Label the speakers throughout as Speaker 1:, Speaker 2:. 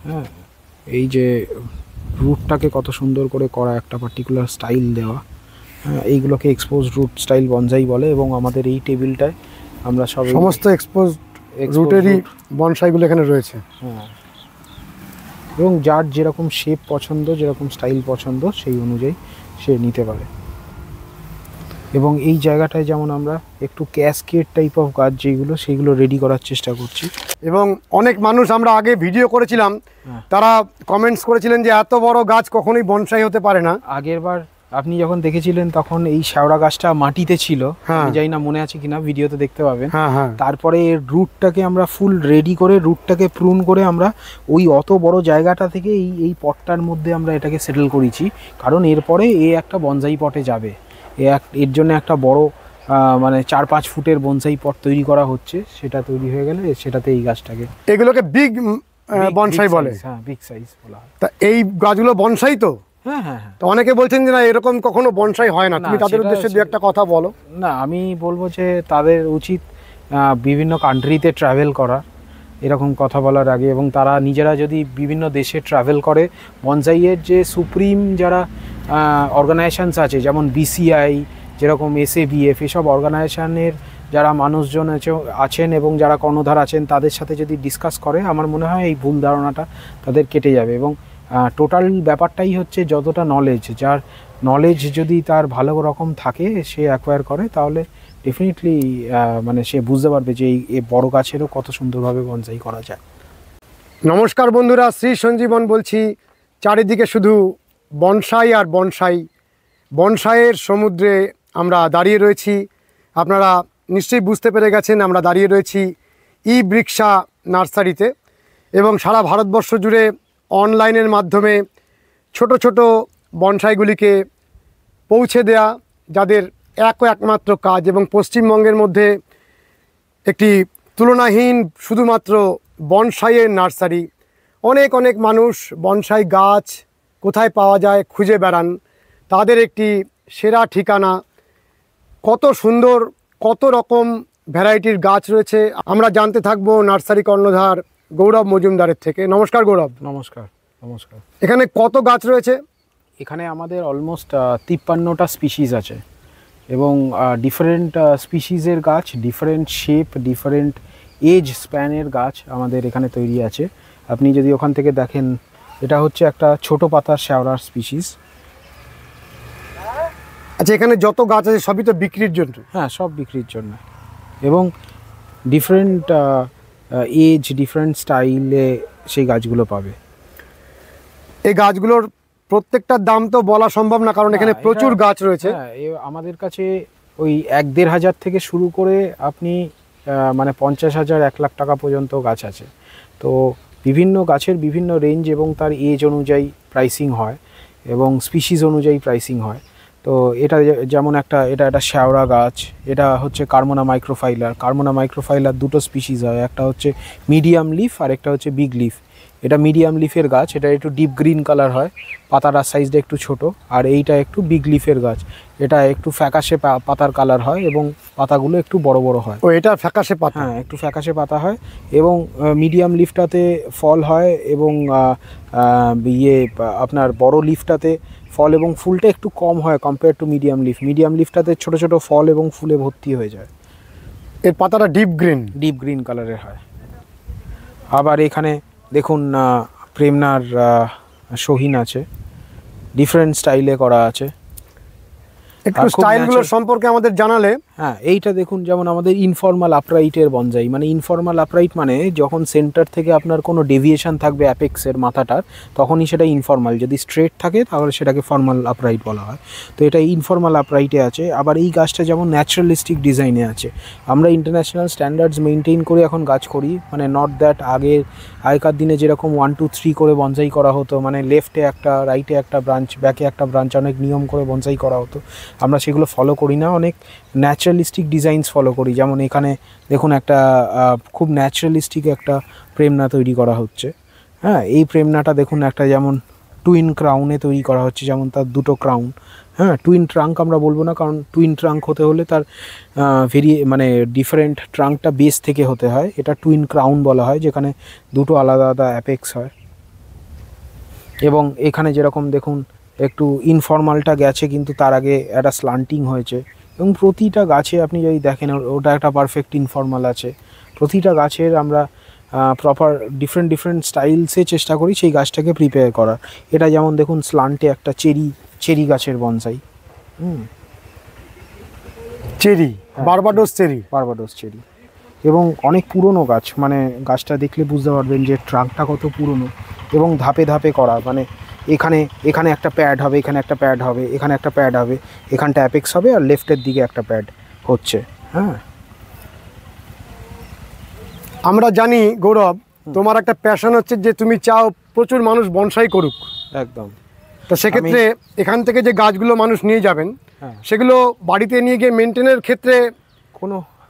Speaker 1: হ্যাঁ, এই যে রুটটাকে কত সুন্দর করে করা, একটা পার্টিকুলার স্টাইল দেওয়া, হ্যাঁ, এইগুলোকে এক্সপোজ রুট স্টাইল বনসাই বলে। এবং আমাদের এই টেবিলটায় আমরা সব
Speaker 2: সমস্ত এক্সপোজ রুটেরই বনসাইগুলো এখানে রয়েছে।
Speaker 1: হ্যাঁ, এবং যার যেরকম শেপ পছন্দ, যেরকম স্টাইল পছন্দ, সেই অনুযায়ী সে নিতে পারে। এবং এই জায়গাটায় যেমন আমরা একটু ক্যাসকেড টাইপ অফ গাছ যেগুলো, সেইগুলো রেডি করার চেষ্টা করছি।
Speaker 2: এবং অনেক মানুষ, আমরা আগে ভিডিও করেছিলাম, তারা কমেন্টস করেছিলেন যে এত বড় গাছ কখনোই বনসাই হতে পারে না।
Speaker 1: আগের বার আপনি যখন দেখেছিলেন তখন এই শ্যাওড়া গাছটা মাটিতে ছিল, আমি জানি না মনে আছে কিনা, ভিডিওতে দেখতে পাবেন। তারপরে এর রুটটাকে আমরা ফুল রেডি করে, রুটটাকে প্রুন করে আমরা ওই অত বড় জায়গাটা থেকে এই পটটার মধ্যে আমরা এটাকে সেটেল করেছি। কারণ এরপরে এ একটা বনসাই পটে যাবে, এর জন্য একটা বড় মানে 4-5 ফুটের বনসাই পট তৈরি করা হচ্ছে। সেটা তৈরি হয়ে গেলে সেটাতে এই গাছটাকে,
Speaker 2: এগুলোকে বিগ বনসাই বলে।
Speaker 1: হ্যাঁ, বিগ সাইজ বলা হয়।
Speaker 2: তা এই গাছগুলো বনসাই তো?
Speaker 1: হ্যাঁ হ্যাঁ হ্যাঁ।
Speaker 2: তো অনেকে বলছেন যে না, এরকম কখনো বনসাই হয় না। তুমি তাদের উদ্দেশ্যে দু একটা কথা বলো।
Speaker 1: না, আমি বলবো যে তাদের উচিত বিভিন্ন কান্ট্রিতে ট্রাভেল করা, এরকম কথা বলার আগে। এবং তারা নিজেরা যদি বিভিন্ন দেশে ট্রাভেল করে, বনসাইয়ের যে সুপ্রিম যারা অর্গানাইজেশনস আছে, যেমন BCI, যেরকম SABF, এসব অর্গানাইজেশনের যারা মানুষজন আছেন এবং যারা কর্ণধার আছেন, তাদের সাথে যদি ডিসকাস করে, আমার মনে হয় এই ভুল ধারণাটা তাদের কেটে যাবে। এবং টোটাল ব্যাপারটাই হচ্ছে যতটা নলেজ, যার নলেজ যদি তার ভালো রকম থাকে, সে অ্যাকোয়ার করে, তাহলে ডেফিনেটলি মানে সে বুঝতে পারবে যে এই বড় গাছেরও কত সুন্দরভাবে বনসাই করা যায়।
Speaker 2: নমস্কার বন্ধুরা, শ্রী সঞ্জীবন বলছি। চারিদিকে শুধু বনসাই আর বনসাই, বনসাইয়ের সমুদ্রে আমরা দাঁড়িয়ে রয়েছি। আপনারা নিশ্চয়ই বুঝতে পেরে গেছেন, আমরা দাঁড়িয়ে রয়েছি ই-বৃক্ষা নার্সারিতে। এবং সারা ভারতবর্ষ জুড়ে অনলাইনের মাধ্যমে ছোট ছোট বনসাইগুলিকে পৌঁছে দেয়া যাদের একমাত্র কাজ, এবং পশ্চিমবঙ্গের মধ্যে একটি তুলনাহীন শুধুমাত্র বনসাইয়ের নার্সারি। অনেক অনেক মানুষ বনসাই গাছ কোথায় পাওয়া যায় খুঁজে বেড়ান, তাদের একটি সেরা ঠিকানা। কত সুন্দর, কত রকম ভ্যারাইটির গাছ রয়েছে আমরা জানতে থাকবো নার্সারি কর্ণধার গৌরব মজুমদারের থেকে। নমস্কার গৌরব।
Speaker 1: নমস্কার। নমস্কার।
Speaker 2: এখানে কত গাছ রয়েছে?
Speaker 1: এখানে আমাদের অলমোস্ট 53টা স্পিসিস আছে, এবং ডিফারেন্ট স্পিসিসের গাছ, ডিফারেন্ট শেপ, ডিফারেন্ট এজ স্প্যানের গাছ আমাদের এখানে তৈরি আছে। আপনি যদি ওখান থেকে দেখেন, এটা হচ্ছে একটা ছোট পাতার শ্যাওড়ার স্পিসিস।
Speaker 2: আচ্ছা, এখানে যত গাছ আছে সবই তো বিক্রির জন্য?
Speaker 1: হ্যাঁ, সব বিক্রির জন্য, এবং ডিফারেন্ট এজ, ডিফারেন্ট স্টাইলে সেই গাছগুলো পাবে।
Speaker 2: এই গাছগুলোর প্রত্যেকটার দাম তো বলা সম্ভব না, কারণ এখানে প্রচুর গাছ রয়েছে।
Speaker 1: হ্যাঁ, আমাদের কাছে ওই 1-1.5 হাজার থেকে শুরু করে আপনি মানে 50,000, 1 লাখ টাকা পর্যন্ত গাছ আছে। তো বিভিন্ন গাছের বিভিন্ন রেঞ্জ এবং তার এজ অনুযায়ী প্রাইসিং হয়, এবং স্পিসিস অনুযায়ী প্রাইসিং হয়। তো এটা যেমন এটা শ্যাওড়া গাছ, এটা হচ্ছে কার্মোনা মাইক্রোফাইলার। কার্মোনা মাইক্রোফাইলার দুটো স্পিসিস হয়, একটা হচ্ছে মিডিয়াম লিফ আর একটা হচ্ছে বিগ লিফ। এটা মিডিয়াম লিফের গাছ, এটা একটু ডিপ গ্রিন কালার হয়, পাতাটার সাইজটা একটু ছোট। আর এইটা একটু বিগ লিফের গাছ, এটা একটু ফ্যাকাশে পাতার কালার হয় এবং পাতাগুলো একটু বড় বড় হয়।
Speaker 2: ও, এটা ফ্যাকাশে পাতা?
Speaker 1: হ্যাঁ, একটু ফ্যাকাশে পাতা হয়। এবং মিডিয়াম লিফটাতে ফল হয়, এবং আপনার বড় লিফটাতে ফল এবং ফুলটা একটু কম হয় compare to medium leaf. Medium লিফটাতে ছোট ছোট ফল এবং ফুলে ভর্তি হয়ে যায়।
Speaker 2: এর পাতাটা ডিপ গ্রিন
Speaker 1: কালারের হয়। আবার এখানে দেখুন প্রেমনার শহীন আছে, ডিফারেন্ট স্টাইলে করা আছে।
Speaker 2: একটু স্টাইলগুলো সম্পর্কে আমাদের জানালে।
Speaker 1: হ্যাঁ, এইটা দেখুন, যেমন আমাদের ইনফর্মাল আপরাইটের বনসাই। মানে ইনফর্মাল আপরাইট মানে যখন সেন্টার থেকে আপনার কোনো ডেভিয়েশন থাকবে অ্যাপেক্সের মাথাটার, তখনই সেটা ইনফর্মাল। যদি স্ট্রেট থাকে তাহলে সেটাকে ফর্মাল আপরাইট বলা হয়। তো এটা ইনফর্মাল আপরাইটে আছে। আবার এই গাছটা যেমন ন্যাচারালিস্টিক ডিজাইনে আছে। আমরা ইন্টারন্যাশনাল স্ট্যান্ডার্ডস মেনটেন করে এখন গাছ করি, মানে নট দ্যাট আগেকার দিনে যেরকম 1, 2, 3 করে বনসাই করা হতো, মানে লেফটে একটা, রাইটে একটা ব্রাঞ্চ, ব্যাকে একটা ব্রাঞ্চ, অনেক নিয়ম করে বনসাই করা হতো। আমরা সেগুলো ফলো করি না, অনেক ন্যাচারালিস্টিক ডিজাইনস ফলো করি। যেমন এখানে দেখুন একটা খুব ন্যাচারালিস্টিক একটা প্রেমনা তৈরি করা হচ্ছে। হ্যাঁ, এই প্রেমনাটা দেখুন একটা যেমন টুইন ক্রাউনে তৈরি করা হচ্ছে, যেমন তার দুটো ক্রাউন। হ্যাঁ, টুইন ট্রাঙ্ক আমরা বলবো না, কারণ টুইন ট্রাঙ্ক হতে হলে তার মানে ডিফারেন্ট ট্রাঙ্কটা বেস থেকে হতে হয়। এটা টুইন ক্রাউন বলা হয়, যেখানে দুটো আলাদা আলাদা অ্যাপেক্স হয়। এবং এখানে যেরকম দেখুন একটু ইনফর্মালটা গেছে, কিন্তু তার আগে একটা স্লান্টিং হয়েছে, এবং প্রতিটা গাছে আপনি যদি দেখেন ওটা একটা পারফেক্ট ইনফর্মাল আছে। প্রতিটা গাছের আমরা প্রপার ডিফারেন্ট স্টাইলসে চেষ্টা করি সেই গাছটাকে প্রিপেয়ার করার। এটা যেমন দেখুন স্লান্টে একটা চেরি গাছের বনসাই,
Speaker 2: চেরি, বারবাডোস
Speaker 1: চেরি, এবং অনেক পুরনো গাছ, মানে গাছটা দেখলে বুঝতে পারবেন যে ট্রাঙ্কটা কত পুরনো, এবং ধাপে ধাপে করা, মানে এখানে একটা প্যাড হবে, এখানে একটা প্যাড হবে, এখানে একটা প্যাড হবে, এখানটা অ্যাপেক্স হবে, আর লেফটের দিকে একটা প্যাড হচ্ছে। হ্যাঁ,
Speaker 2: আমরা জানি গৌরব, তোমার একটা প্যাশন হচ্ছে যে তুমি চাও প্রচুর মানুষ বনসাই করুক।
Speaker 1: একদম।
Speaker 2: তো সেক্ষেত্রে এখান থেকে যে গাছগুলো মানুষ নিয়ে যাবেন, সেগুলো বাড়িতে নিয়ে গিয়ে মেনটেনের ক্ষেত্রে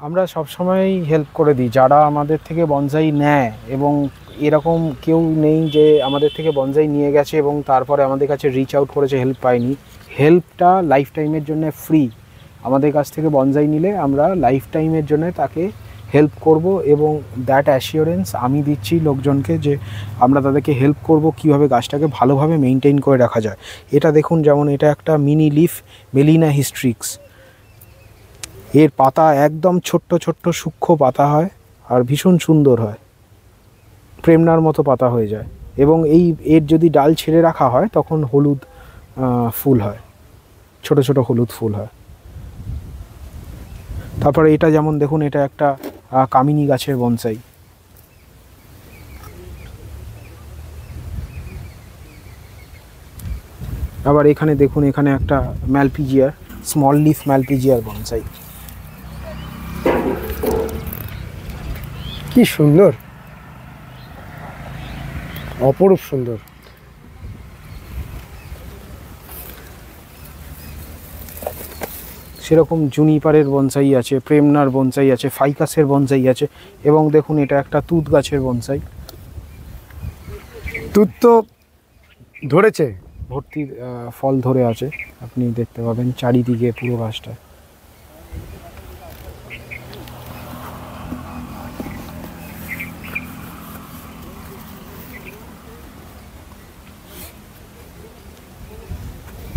Speaker 1: আমরা সবসময়ই হেল্প করে দিই যারা আমাদের থেকে বনসাই নেয়, এবং এরকম কেউ নেই যে আমাদের থেকে বনসাই নিয়ে গেছে এবং তারপরে আমাদের কাছে রিচ আউট করেছে, হেল্প পায়নি। হেল্পটা লাইফ টাইমের জন্য ফ্রি। আমাদের কাছ থেকে বনসাই নিলে আমরা লাইফ টাইমের জন্য তাকে হেল্প করব, এবং দ্যাট অ্যাসিওরেন্স আমি দিচ্ছি লোকজনকে যে আমরা তাদেরকে হেল্প করব কীভাবে গাছটাকে ভালোভাবে মেনটেন করে রাখা যায়। এটা দেখুন, যেমন এটা একটা মিনি লিফ মেলিনা হিস্ট্রিক্স। এর পাতা একদম ছোট্ট ছোট্ট সূক্ষ্ম পাতা হয়, আর ভীষণ সুন্দর হয়, প্রেমনার মতো পাতা হয়ে যায়, এবং এর যদি ডাল ছেড়ে রাখা হয় তখন হলুদ ফুল হয়, ছোট ছোট হলুদ ফুল হয়। তারপরে এটা যেমন দেখুন, এটা একটা কামিনী গাছের বনসাই। আবার এখানে দেখুন, এখানে একটা ম্যালপিজিয়ার, স্মল লিফ ম্যালপিজিয়ার বনসাই।
Speaker 2: কি সুন্দর, অপরূপ সুন্দর।
Speaker 1: সেরকম জুনিপারের বনসাই আছে, প্রেমনার বনসাই আছে, ফাইকাসের বনসাই আছে, এবং দেখুন এটা একটা তুত গাছের বনসাই।
Speaker 2: তুত তো ধরেছে,
Speaker 1: ভর্তি ফল ধরে আছে, আপনি দেখতে পাবেন চারিদিকে পুরো গাছটা।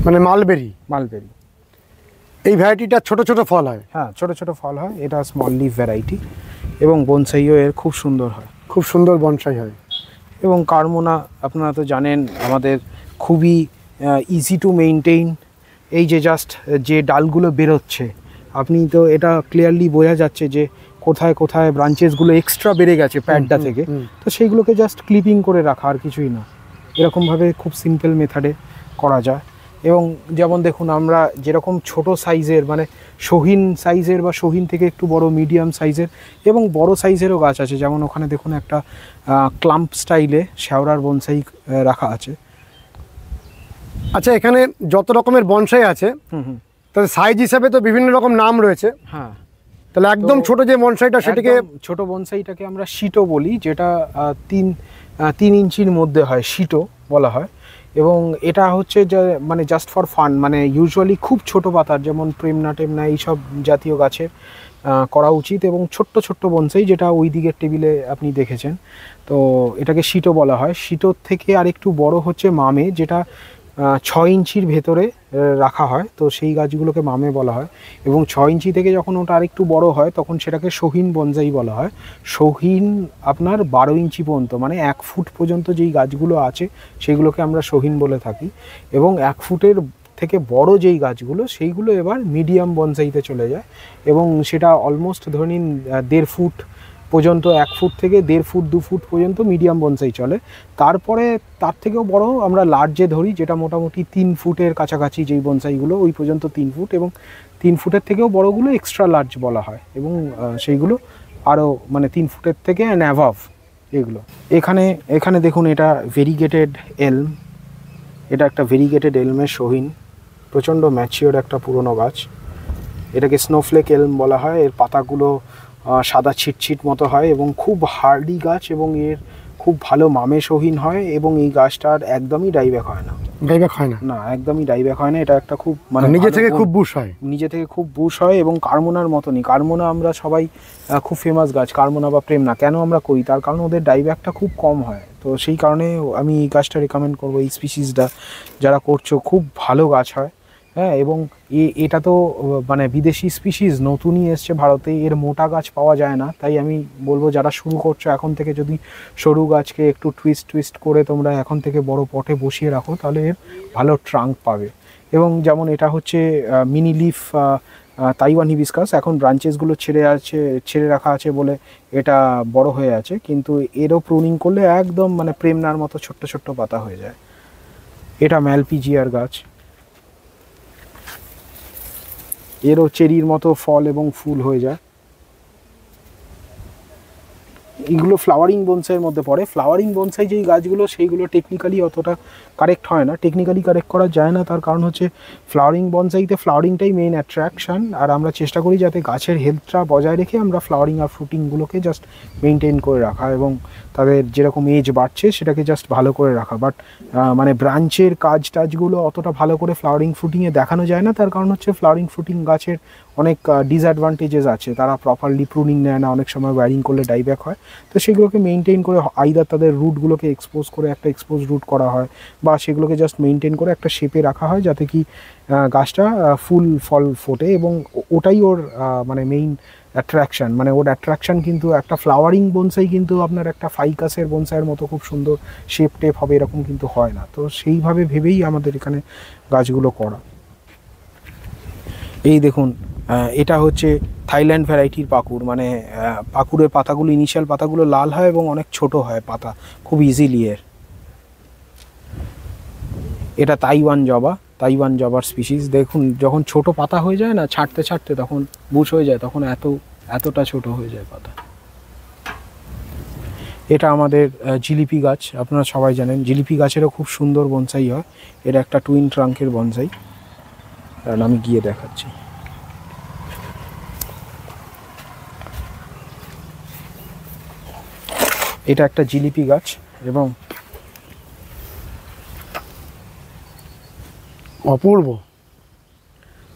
Speaker 2: মানে মালবেরি। এই ভ্যারাইটিটা ছোট ছোট ফল হয়।
Speaker 1: হ্যাঁ, ছোট ছোট ফল হয়, এটা স্মল লিফ ভ্যারাইটি, এবং বনসাইও এর খুব সুন্দর হয়,
Speaker 2: খুব সুন্দর বনসাই হয়।
Speaker 1: এবং কারমোনা আপনারা তো জানেন আমাদের খুবই ইজি টু মেইনটেইন। এই যে জাস্ট যে ডালগুলো বেরোচ্ছে, আপনি তো এটা ক্লিয়ারলি বোঝা যাচ্ছে যে কোথায় কোথায় ব্রাঞ্চেসগুলো এক্সট্রা বেড়ে গেছে প্যাডটা থেকে, তো সেইগুলোকে জাস্ট ক্লিপিং করে রাখা, আর কিছুই না। এরকমভাবে খুব সিম্পল মেথডে করা যায়। এবং যেমন দেখুন, আমরা যেরকম ছোট সাইজের, মানে শহিন সাইজের বা শহিন থেকে একটু বড়, মিডিয়াম সাইজের এবং বড় সাইজেরও গাছ আছে। যেমন ওখানে দেখুন একটা ক্লাম্প স্টাইলে শ্যাওড়ার বনসাই রাখা আছে।
Speaker 2: আচ্ছা, এখানে যত রকমের বনসাই আছে তাদের সাইজ হিসাবে তো বিভিন্ন রকম নাম রয়েছে।
Speaker 1: হ্যাঁ,
Speaker 2: তাহলে একদম ছোট যে বনসাইটা, সেটাকে
Speaker 1: ছোট বনসাইটাকে আমরা শিটো বলি, যেটা 3 ইঞ্চির মধ্যে হয়, শিটো বলা হয়। এবং এটা হচ্ছে যে মানে জাস্ট ফর ফান, মানে ইউজুয়ালি খুব ছোট পাতার, যেমন প্রেমনা টেমনা এইসব জাতীয় গাছের করা উচিত। এবং ছোট্ট ছোট্ট বনসাই, যেটা ওই দিকের টেবিলে আপনি দেখেছেন, তো এটাকে শিটো বলা হয়। শিটোর থেকে আরেকটু বড় হচ্ছে মামে, যেটা 6 ইঞ্চির ভেতরে রাখা হয়, তো সেই গাছগুলোকে মামে বলা হয়। এবং 6 ইঞ্চি থেকে যখন ওটা আরেকটু বড় হয় তখন সেটাকে শহিন বনসাই বলা হয়। শহিন আপনার 12 ইঞ্চি পর্যন্ত, মানে 1 ফুট পর্যন্ত যেই গাছগুলো আছে সেগুলোকে আমরা শহিন বলে থাকি। এবং 1 ফুটের থেকে বড় যেই গাছগুলো, সেইগুলো এবার মিডিয়াম বনসাইতে চলে যায়, এবং সেটা অলমোস্ট ধরে নিন 1.5 ফুট পর্যন্ত, 1 ফুট থেকে 1.5 ফুট 2 ফুট পর্যন্ত মিডিয়াম বনসাই চলে। তারপরে তার থেকেও বড় আমরা লার্জে ধরি, যেটা মোটামুটি 3 ফুটের কাছাকাছি যেই বনসাইগুলো, ওই পর্যন্ত 3 ফুট, এবং 3 ফুটের থেকেও বড়গুলো এক্সট্রা লার্জ বলা হয়। এবং সেইগুলো আরও মানে 3 ফুটের থেকে অ্যান্ড অ্যাভাভ এগুলো। এখানে দেখুন, এটা ভেরিগেটেড এলম, এটা একটা ভেরিগেটেড এলমের শহিন, প্রচণ্ড ম্যাচিওর একটা পুরনো গাছ। এটাকে স্নোফ্লেক এলম বলা হয়। এর পাতাগুলো সাদা ছিটছিট মতো হয় এবং খুব হার্ডি গাছ, এবং এর খুব ভালো মামে শহিন হয়। এবং এই গাছটার একদমই ডাইব্যাক হয় না, না একদমই ডাইব্যাক হয় না। এটা একটা খুব মানে
Speaker 2: নিজে থেকে খুব
Speaker 1: বুশ হয়, এবং কারমোনার মতনই। কারমোনা আমরা সবাই খুব ফেমাস গাছ, কারমোনা বা প্রেমনা কেন আমরা করি, তার কারণ ওদের ডাইব্যাকটা খুব কম হয়। তো সেই কারণে আমি এই গাছটা রেকমেন্ড করবো। এই স্পিসিসটা যারা করছো খুব ভালো গাছ হয়, হ্যাঁ। এবং এটা তো মানে বিদেশি স্পিসিস, নতুনই এসছে ভারতে, এর মোটা গাছ পাওয়া যায় না। তাই আমি বলবো যারা শুরু করছো এখন থেকে যদি সরু গাছকে একটু টুইস্ট করে তোমরা এখন থেকে বড় পটে বসিয়ে রাখো, তাহলে এর ভালো ট্রাঙ্ক পাবে। এবং যেমন এটা হচ্ছে মিনি লিফ তাইওয়ান হিবিস্কাস, এখন ব্রাঞ্চেসগুলো ছেড়ে রাখা আছে বলে এটা বড় হয়ে আছে, কিন্তু এরও প্রুনিং করলে একদম মানে প্রেমনার মতো ছোট্ট ছোট্ট পাতা হয়ে যায়। এটা ম্যালপিজিয়ার গাছ, এরও চেরির মতো ফল এবং ফুল হয়ে যায়। এগুলো ফ্লাওয়ারিং বনসাইয়ের মধ্যে পড়ে। ফ্লাওয়ারিং বনসাই যেই গাছগুলো সেইগুলো টেকনিক্যালি অতটা কারেক্ট হয় না, টেকনিক্যালি কারেক্ট করা যায় না। তার কারণ হচ্ছে ফ্লাওয়ারিং বনসাইতে ফ্লাওয়ারিংটাই মেইন অ্যাট্রাকশান, আর আমরা চেষ্টা করি যাতে গাছের হেলথটা বজায় রেখে আমরা ফ্লাওয়ারিং আর ফ্রুটিংগুলোকে জাস্ট মেনটেন করে রাখা এবং তাদের যেরকম এজ বাড়ছে সেটাকে জাস্ট ভালো করে রাখা। বাট মানে ব্রাঞ্চের টাজগুলো অতটা ভালো করে ফ্লাওয়ারিং ফ্রুটিংয়ে দেখানো যায় না। তার কারণ হচ্ছে ফ্লাওয়ারিং ফ্রুটিং গাছের অনেক ডিসঅ্যাডভান্টেজেস আছে, তারা প্রপারলি প্রুনিং নেয় না, অনেক সময় ওয়্যারিং করলে ডাইব্যাক হয়। তো সেগুলোকে মেনটেন করে আইদার তাদের রুটগুলোকে এক্সপোজ করে একটা এক্সপোজ রুট করা হয়, বা সেগুলোকে জাস্ট মেনটেন করে একটা শেপে রাখা হয় যাতে কি গাছটা ফুল ফল ফোটে। এবং ওটাই ওর মানে মেইন অ্যাট্রাকশান। মানে ওর অ্যাট্রাকশান কিন্তু একটা ফ্লাওয়ারিং বনসাই কিন্তু আপনার একটা ফাইকাসের বনসাইয়ের মতো খুব সুন্দর শেপ টেপ হবে এরকম কিন্তু হয় না। তো সেইভাবে ভেবেই আমাদের এখানে গাছগুলো করা। এই দেখুন, এটা হচ্ছে থাইল্যান্ড ভ্যারাইটির পাকুড়। মানে পাকুড়ের পাতাগুলো, ইনিশিয়াল পাতাগুলো লাল হয় এবং অনেক ছোট হয় পাতা, খুব ইজিলি এর। এটা তাইওয়ান জবার স্পিসিস। দেখুন যখন ছোট পাতা হয়ে যায় না, ছাড়তে তখন বুশ হয়ে যায়, তখন এতটা ছোট হয়ে যায় পাতা। এটা আমাদের জিলিপি গাছ, আপনারা সবাই জানেন জিলিপি গাছেরও খুব সুন্দর বনসাই হয়। এটা একটা টুইন ট্রাঙ্কের বনসাই, কারণ আমি গিয়ে দেখাচ্ছি। এটা একটা জিলিপি গাছ এবং
Speaker 2: অপূর্ব।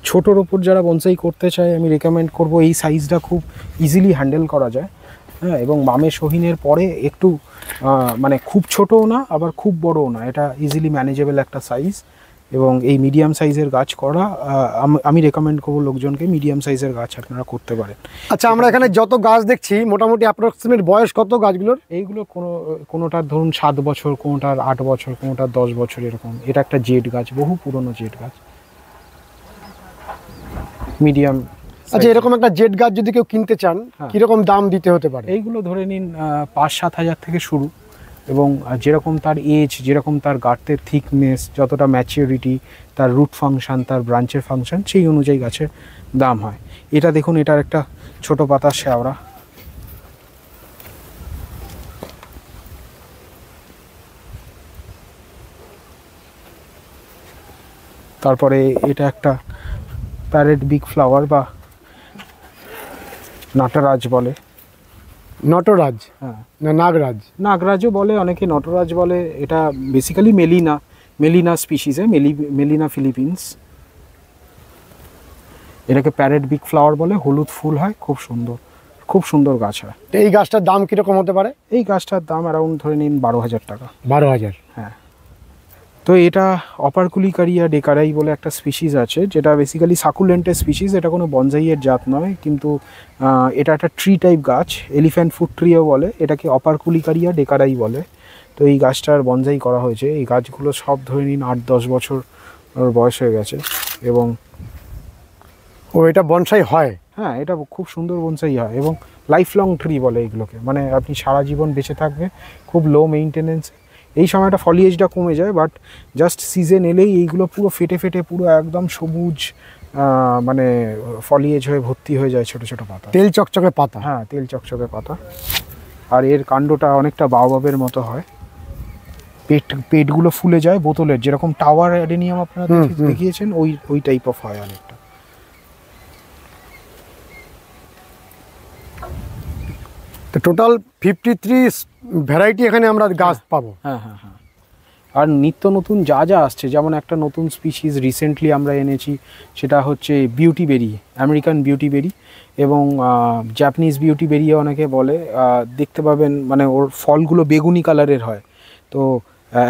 Speaker 1: ছোটোর ওপর যারা বনসাই করতে চায় আমি রেকমেন্ড করব। এই সাইজটা খুব ইজিলি হ্যান্ডেল করা যায়, হ্যাঁ। এবং বামে সোহিনের পরে একটু মানে খুব ছোটও না আবার খুব বড়ও না, এটা ইজিলি ম্যানেজেবল একটা সাইজ। এবং এই মিডিয়াম সাইজের গাছ করা আমি রেকমেন্ড করবো লোকজনকে, মিডিয়াম সাইজের গাছ আপনারা করতে পারেন।
Speaker 2: আচ্ছা, আমরা এখানে যত গাছ দেখছি মোটামুটি অ্যাপ্রক্সিমেট বয়স কত গাছগুলোর?
Speaker 1: এইগুলো কোনোটার ধরুন 7 বছর, কোনোটার 8 বছর, কোনোটার 10 বছর এরকম। এটা একটা জেড গাছ, বহু পুরনো জেড গাছ, মিডিয়াম।
Speaker 2: আচ্ছা, এরকম একটা জেড গাছ যদি কেউ কিনতে চান কিরকম দাম দিতে হতে পারে?
Speaker 1: এইগুলো ধরে নিন 5-7 হাজার থেকে শুরু। এবং যেরকম তার এজ, যেরকম তার গার্থের থিকনেস, যতটা ম্যাচিউরিটি, তার রুট ফাংশন, তার ব্রাঞ্চের ফাংশন, সেই অনুযায়ী গাছের দাম হয়। এটা দেখুন, এটার একটা ছোট পাতা শেওড়া। তারপরে এটা একটা প্যারেট বিগ ফ্লাওয়ার বা নটরাজ বলে।
Speaker 2: নটরাজ?
Speaker 1: হ্যাঁ,
Speaker 2: না নাগরাজ?
Speaker 1: নাগরাজও বলে অনেকে, নটরাজ বলে। এটা বেসিক্যালি মেলিনা স্পিসিসে, মেলিনা ফিলিপিন্স। এটাকে প্যারেট বিগ ফ্লাওয়ার বলে, হলুদ ফুল হয়, খুব সুন্দর গাছ হয়।
Speaker 2: এই গাছটার দাম কিরকম হতে পারে?
Speaker 1: এই গাছটার দাম অ্যারাউন্ড ধরে নিন 12,000 টাকা।
Speaker 2: 12,000?
Speaker 1: হ্যাঁ। তো এটা অপারকুলিকারিয়া ডেকারাই বলে একটা স্পিসিস আছে, যেটা বেসিক্যালি সাকুলেন্টের স্পিসিস। এটা কোনো বনসাইয়ের জাত নয়, কিন্তু এটা একটা ট্রি টাইপ গাছ, এলিফ্যান্ট ফুড ট্রিও বলে। এটাকে অপারকুলিকারিয়া ডেকারাই বলে। তো এই গাছটার বনসাই করা হয়েছে। এই গাছগুলো সব ধরে নিন 8-10 বছর বয়স হয়ে গেছে। এবং
Speaker 2: এটা বনসাই হয়?
Speaker 1: হ্যাঁ, এটা খুব সুন্দর বনসাই হয় এবং লাইফ লং ট্রি বলে এগুলোকে। মানে আপনি সারা জীবন বেঁচে থাকবে, খুব লো মেইনটেনেন্স। এই সময়টা ফলিয়েজটা কমে যায়, বাট জাস্ট সিজন এলেই এইগুলো পুরো ফেটে পুরো একদম সবুজ মানে ফলিয়েজ হয়ে ভর্তি হয়ে যায়, ছোট ছোট পাতা,
Speaker 2: তেল চকচকে পাতা।
Speaker 1: হ্যাঁ, তেল চকচকে পাতা। আর এর কাণ্ডটা অনেকটা বাওবাবের মতো হয়। পেটগুলো ফুলে যায় বোতলের, যেরকম টাওয়ার অ্যাডেনিয়াম আপনারা দেখিয়েছেন, ওই টাইপ অফ হয় অনেকটা।
Speaker 2: তো টোটাল 53 ভ্যারাইটি এখানে আমরা গাছ পাবো?
Speaker 1: হ্যাঁ। আর নিত্য নতুন যা আসছে, যেমন একটা নতুন স্পিসিস রিসেন্টলি আমরা এনেছি, সেটা হচ্ছে বিউটি বেরি, আমেরিকান বিউটি বেরি এবং জাপানিজ বিউটি বেরিও অনেকে বলে। দেখতে পাবেন মানে ওর ফলগুলো বেগুনি কালারের হয়, তো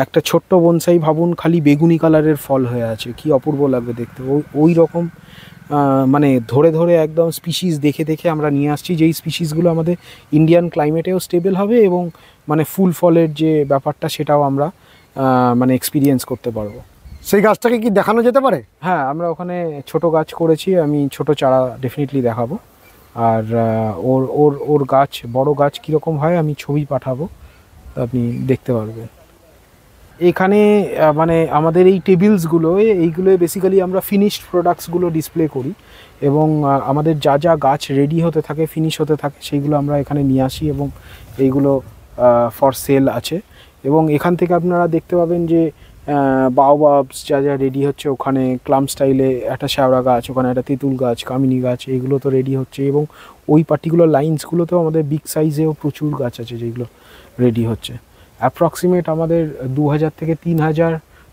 Speaker 1: একটা ছোট্ট বনসাই ভাবুন, খালি বেগুনি কালারের ফল হয়ে আছে, কি অপূর্ব লাগবে দেখতে। ওই রকম মানে ধরে ধরে একদম স্পিসিস দেখে দেখে আমরা নিয়ে আসছি, যেই স্পিসিসগুলো আমাদের ইন্ডিয়ান ক্লাইমেটেও স্টেবল হবে এবং মানে ফুল ফলের যে ব্যাপারটা সেটাও আমরা মানে এক্সপিরিয়েন্স করতে পারবো।
Speaker 2: সেই গাছটাকে কি দেখানো যেতে পারে?
Speaker 1: হ্যাঁ, আমরা ওখানে ছোট গাছ করেছি, আমি ছোট চারা ডেফিনেটলি দেখাবো। আর ওর ওর ওর গাছ, বড় গাছ কীরকম হয় আমি ছবি পাঠাবো, আপনি দেখতে পারবেন। এখানে মানে আমাদের এই টেবিলসগুলো, এইগুলোয় বেসিক্যালি আমরা ফিনিশড প্রোডাক্টসগুলো ডিসপ্লে করি এবং আমাদের যা যা গাছ রেডি হতে থাকে, ফিনিশ হতে থাকে, সেইগুলো আমরা এখানে নিয়ে আসি এবং এইগুলো ফর সেল আছে। এবং এখান থেকে আপনারা দেখতে পাবেন যে বাওবাবস যা যা রেডি হচ্ছে, ওখানে ক্লাম স্টাইলে একটা শ্যাওড়া গাছ, ওখানে একটা তেঁতুল গাছ, কামিনী গাছ, এইগুলো তো রেডি হচ্ছে। এবং ওই পার্টিকুলার লাইন্সগুলোতেও আমাদের বিগ সাইজেও প্রচুর গাছ আছে যেগুলো রেডি হচ্ছে। অ্যাপ্রক্সিমেট আমাদের 2000 থেকে 3000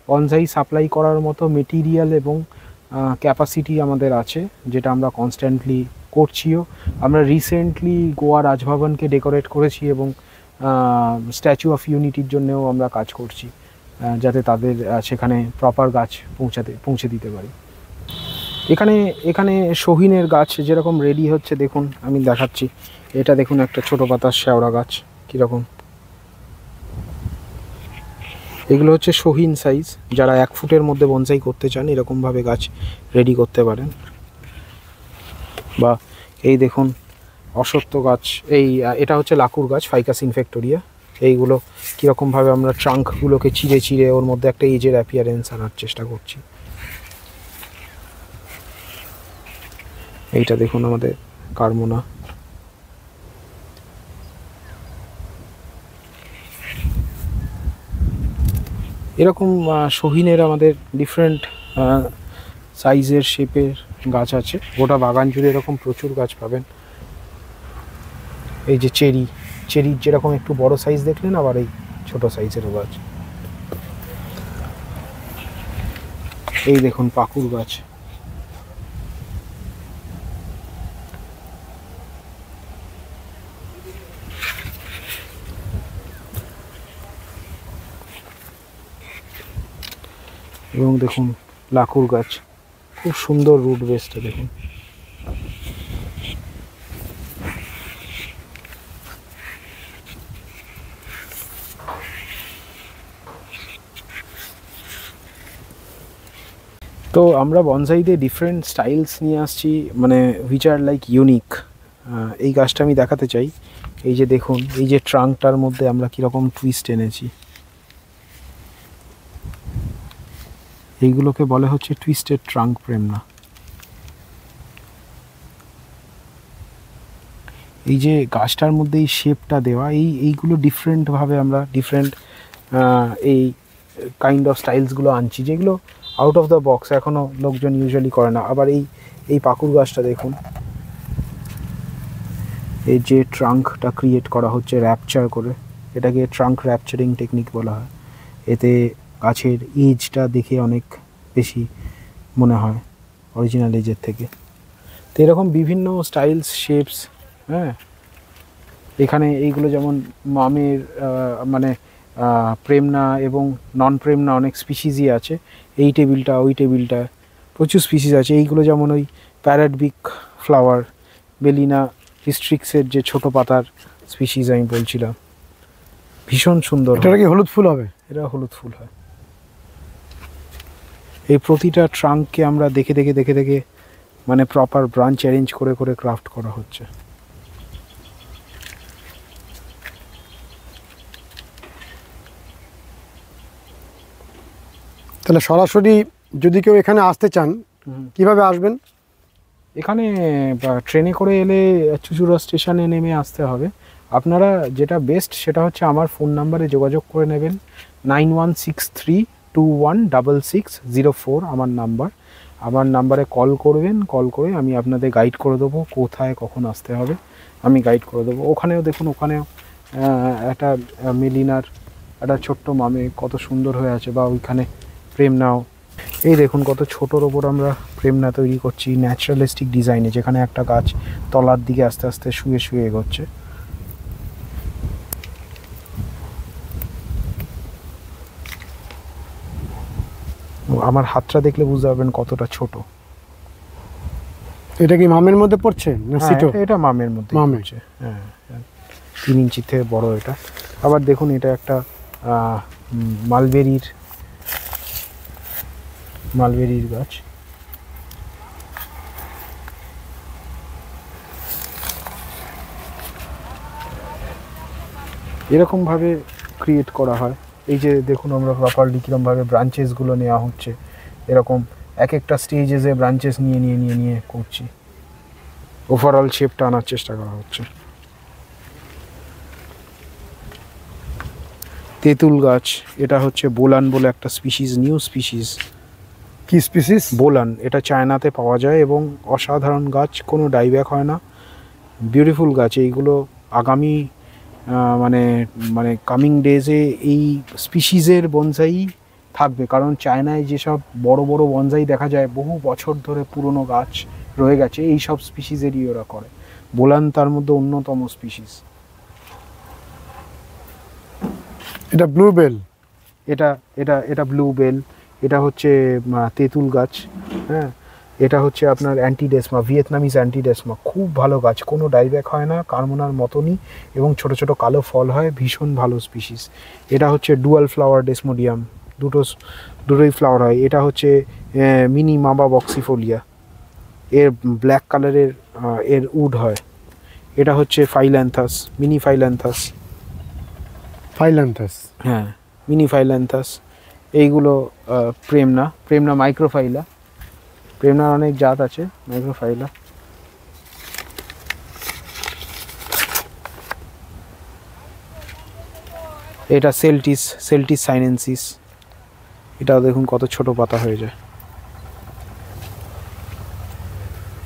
Speaker 1: বনসাই সাপ্লাই করার মতো মেটিরিয়াল এবং ক্যাপাসিটি আমাদের আছে, যেটা আমরা কনস্ট্যান্টলি করছিও। আমরা রিসেন্টলি গোয়া রাজভবনকে ডেকোরেট করেছি এবং স্ট্যাচু অফ ইউনিটির জন্যেও আমরা কাজ করছি, যাতে তাদের সেখানে প্রপার গাছ পৌঁছে দিতে পারি। এখানে শহিনের গাছ যেরকম রেডি হচ্ছে দেখুন, আমি দেখাচ্ছি। এটা দেখুন একটা ছোটো পাতার শ্যাওড়া গাছ কীরকম। এগুলো হচ্ছে শহিন সাইজ, যারা 1 ফুটের মধ্যে বনসাই করতে চান এরকমভাবে গাছ রেডি করতে পারেন। বা এই দেখুন অশ্বত্থ গাছ, এটা হচ্ছে লাকুর গাছ, ফাইকাস ইনফেক্টোরিয়া। এইগুলো কীরকমভাবে আমরা ট্রাঙ্কগুলোকে চিড়ে চিড়ে ওর মধ্যে একটা এজের অ্যাপিয়ারেন্স আনার চেষ্টা করছি। এইটা দেখুন আমাদের কারমোনা। এরকম শহিনের আমাদের ডিফারেন্ট সাইজের শেপের গাছ আছে, গোটা বাগান জুড়ে এরকম প্রচুর গাছ পাবেন। এই যে চেরির যেরকম একটু বড় সাইজ দেখলেন, আবার এই ছোট সাইজেরও গাছ। এই দেখুন পাকুর গাছ। এবং দেখুন লাকুর গাছ, খুব সুন্দর রুট বেসটা দেখুন। তো আমরা বনসাইতে ডিফারেন্ট স্টাইলস নিয়ে আসছি, মানে হুইচ আর লাইক ইউনিক। এই গাছটা আমি দেখাতে চাই। এই যে দেখুন, এই যে ট্রাঙ্কটার মধ্যে আমরা কীরকম টুইস্ট এনেছি, এইগুলোকে বলে হচ্ছে টুইস্টেড ট্রাঙ্ক প্রেমনা। এই যে গাছটার মধ্যে এই শেপটা দেওয়া, এইগুলো ডিফারেন্টভাবে আমরা ডিফারেন্ট এই কাইন্ড অফ স্টাইলসগুলো আনছি, যেগুলো আউট অফ দ্য বক্স এখনও লোকজন ইউজুয়ালি করে না। আবার এই পাকুর গাছটা দেখুন, এই যে ট্রাঙ্কটা ক্রিয়েট করা হচ্ছে র্যাপচার করে, এটাকে ট্রাঙ্ক র্যাপচারিং টেকনিক বলা হয়। এতে গাছের এজটা দেখে অনেক বেশি মনে হয় অরিজিনাল এজের থেকে। তো এরকম বিভিন্ন স্টাইলস, শেপস, হ্যাঁ। এখানে এইগুলো যেমন মামের মানে প্রেমনা এবং নন প্রেমনা অনেক স্পিসিসই আছে। এই টেবিলটা, ওই টেবিলটা প্রচুর স্পিসিস আছে। এইগুলো যেমন ওই প্যারাডবিক ফ্লাওয়ার, বেলিনা হিস্ট্রিক্সের যে ছোট পাতার স্পিসিস আমি বলছিলাম, ভীষণ সুন্দর।
Speaker 2: এটা কি হলুদ ফুল হবে?
Speaker 1: এটা হলুদ ফুল হয়। এই প্রতিটা ট্রাঙ্ককে আমরা দেখে দেখে দেখে দেখে মানে প্রপার ব্রাঞ্চ অ্যারেঞ্জ করে করে ক্রাফট করা হচ্ছে।
Speaker 2: তাহলে সরাসরি যদি কেউ এখানে আসতে চান কিভাবে আসবেন?
Speaker 1: এখানে ট্রেনে করে এলে চুচুড়া স্টেশনে নেমে আসতে হবে। আপনারা যেটা বেস্ট সেটা হচ্ছে আমার ফোন নাম্বারে যোগাযোগ করে নেবেন, 9163216604 আমার নাম্বারে কল করবেন। কল করে আমি আপনাদের গাইড করে দেবো কোথায় কখন আসতে হবে, আমি গাইড করে দেবো। ওখানেও দেখুন, ওখানেও একটা মেলিনার একটা ছোট্ট মামে কত সুন্দর হয়ে আছে, বা ওইখানে প্রেমনাও। এই দেখুন কত ছোটোর ওপর আমরা প্রেমনা তৈরি করছি ন্যাচারালিস্টিক ডিজাইনে, যেখানে একটা গাছ তলার দিকে আস্তে আস্তে শুয়ে শুয়ে এগোচ্ছে। আমার হাতটা দেখলে বুঝতে পারবেন কতটা ছোট।
Speaker 2: এটা কি মামের মধ্যে পড়ছে না সিটো?
Speaker 1: এটা মামের মধ্যে পড়ছে। হ্যাঁ 3 ইঞ্চি থেকে বড় এটা। আবার দেখুন এটা একটা মালবেরির গাছ। এরকম ভাবে ক্রিয়েট করা হয়। এই যে দেখুন আমরা প্রপারলি কিরকম ভাবে ব্রাঞ্চেস গুলো নেওয়া হচ্ছে, এরকম এক একটা স্টেজে ব্রাঞ্চেস নিয়ে করছি, ওভারঅল শেপটা আনার চেষ্টা করা হচ্ছে। তেঁতুল গাছ, এটা হচ্ছে বোলান বলে একটা স্পিসিস, নিউ স্পিসিস।
Speaker 2: কি স্পিসিস?
Speaker 1: বোলান। এটা চায়নাতে পাওয়া যায় এবং অসাধারণ গাছ, কোনো ডাইব্যাক হয় না, বিউটিফুল গাছ। এইগুলো আগামী মানে কামিং ডেজে এই স্পিসিসের বনসাই থাকবে, কারণ চায়নায় যেসব বড় বড় বনসাই দেখা যায় বহু বছর ধরে পুরনো গাছ রয়ে গেছে, এই সব স্পিসিসেরই ওরা করে। বোলান তার মধ্যে অন্যতম স্পিসিস।
Speaker 2: এটা ব্লুবেল।
Speaker 1: এটা ব্লুবেল। এটা হচ্ছে তেঁতুল গাছ। হ্যাঁ, এটা হচ্ছে আপনার অ্যান্টিডেসমা, ভিয়েতনামিজ অ্যান্টিডেসমা, খুব ভালো গাছ, কোনো ডাইব্যাক হয় না, কার্মোনার মতনই, এবং ছোট ছোট কালো ফল হয়, ভীষণ ভালো স্পিসিস। এটা হচ্ছে ডুয়াল ফ্লাওয়ার ডেসমোডিয়াম, দুটোই ফ্লাওয়ার হয়। এটা হচ্ছে মিনি মাবা বক্সিফোলিয়া, এর ব্ল্যাক কালারের এর উড হয়। এটা হচ্ছে ফাইল্যান্থাস, মিনি ফাইল্যান্থাস। হ্যাঁ, মিনি ফাইল্যান্থাস। এইগুলো প্রেমনা মাইক্রোফাইলা। প্রেমনার অনেক জাত আছে, মাইক্রোফাইলা। এটা সেল্টিস সাইনেন্সিস। এটাও দেখুন কত ছোট পাতা হয়ে যায়,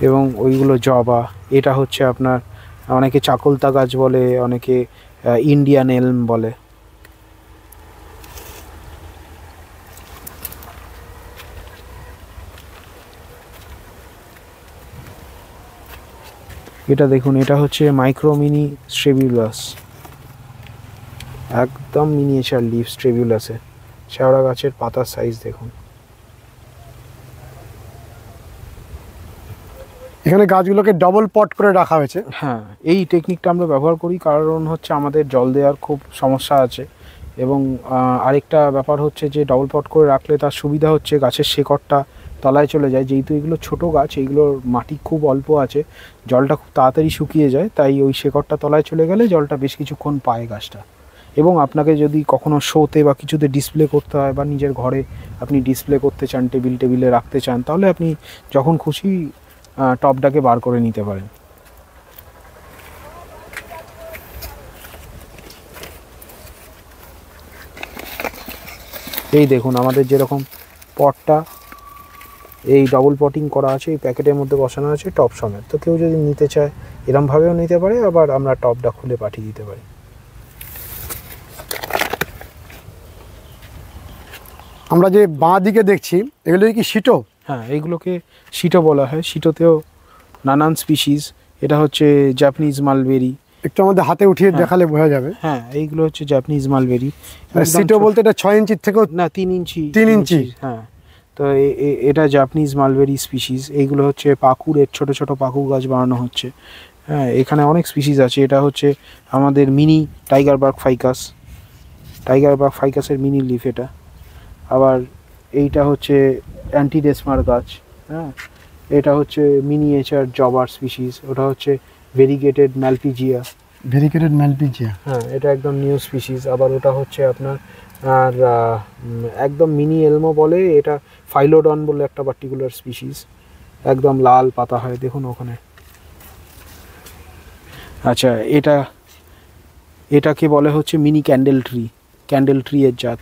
Speaker 1: এবং ওইগুলো জবা। এটা হচ্ছে আপনার অনেকে চাকলতা গাছ বলে, অনেকে ইন্ডিয়ান এলম বলে। এটা দেখুন, এটা হচ্ছে মাইক্রো মিনি স্ট্রেবিউলাস, একদম মিনিয়েচার লিফ স্ট্রেবিউলাসে। শেওড়া গাছের পাতার সাইজ দেখুন।
Speaker 2: এখানে গাছগুলোকে ডবল পট করে রাখা হয়েছে।
Speaker 1: হ্যাঁ, এই টেকনিকটা আমরা ব্যবহার করি, কারণ হচ্ছে আমাদের জল দেওয়ার খুব সমস্যা আছে, এবং আরেকটা ব্যাপার হচ্ছে যে ডবল পট করে রাখলে তার সুবিধা হচ্ছে গাছের শেকড়টা তলায় চলে যায়। যেহেতু এগুলো ছোট গাছ, এইগুলোর মাটি খুব অল্প আছে, জলটা খুব তাড়াতাড়ি শুকিয়ে যায়, তাই ওই শেকড়টা তলায় চলে গেলে জলটা বেশ কিছুক্ষণ পায় গাছটা। এবং আপনাকে যদি কখনো শোতে বা কিছুতে ডিসপ্লে করতে হয়, বা নিজের ঘরে আপনি ডিসপ্লে করতে চান, টেবিলে রাখতে চান, তাহলে আপনি যখন খুশি টপটাকে বার করে নিতে পারেন। এই দেখুন আমাদের যেরকম পটটা এই ডবল পটিং করা আছে, এই প্যাকেটের মধ্যে বসানো আছে টপ সমেত। তো কেউ যদি নিতে চায় এরমভাবেও নিতে পারে, আবার আমরা টপটা খুলে পাঠিয়ে দিতে পারি।
Speaker 2: আমরা যে বাঁ দিকে দেখছি এগুলো কি সিটো?
Speaker 1: হ্যাঁ, এইগুলোকে সিটো বলা হয়। সিটোতেও নানান স্পিসিস। এটা হচ্ছে জাপানিজ মালবেরি।
Speaker 2: একটু আমাদের হাতে উঠিয়ে দেখালে বোঝা যাবে।
Speaker 1: হ্যাঁ, এইগুলো হচ্ছে জাপানিজ মালবেরি।
Speaker 2: সিটো বলতে এটা 6 ইঞ্চির থেকেও
Speaker 1: না, 3 ইঞ্চি। হ্যাঁ, তো এটা জাপানিজ মালবেরি স্পিসিস। এইগুলো হচ্ছে পাকুড়ের ছোট ছোট পাকুড় গাছ বানানো হচ্ছে। হ্যাঁ, এখানে অনেক স্পিসিস আছে। এটা হচ্ছে আমাদের মিনি টাইগারবার্গ ফাইকাসের মিনি লিফ এটা। আবার এইটা হচ্ছে অ্যান্টিডেসমার গাছ। হ্যাঁ, এটা হচ্ছে মিনিয়েচার জবার স্পিসিস। ওটা হচ্ছে ভেরিগেটেড ম্যালপিজিয়া। হ্যাঁ, এটা একদম নিউ স্পিসিস। আবার ওটা হচ্ছে আপনার আর একদম মিনি এলমো বলে, এটা ফাইলোডন বলে একটা পার্টিকুলার স্পিসিস, একদম লাল পাতা হয় দেখুন ওখানে। আচ্ছা, এটাকে বলে হচ্ছে মিনি ক্যান্ডেল ট্রি এর জাত।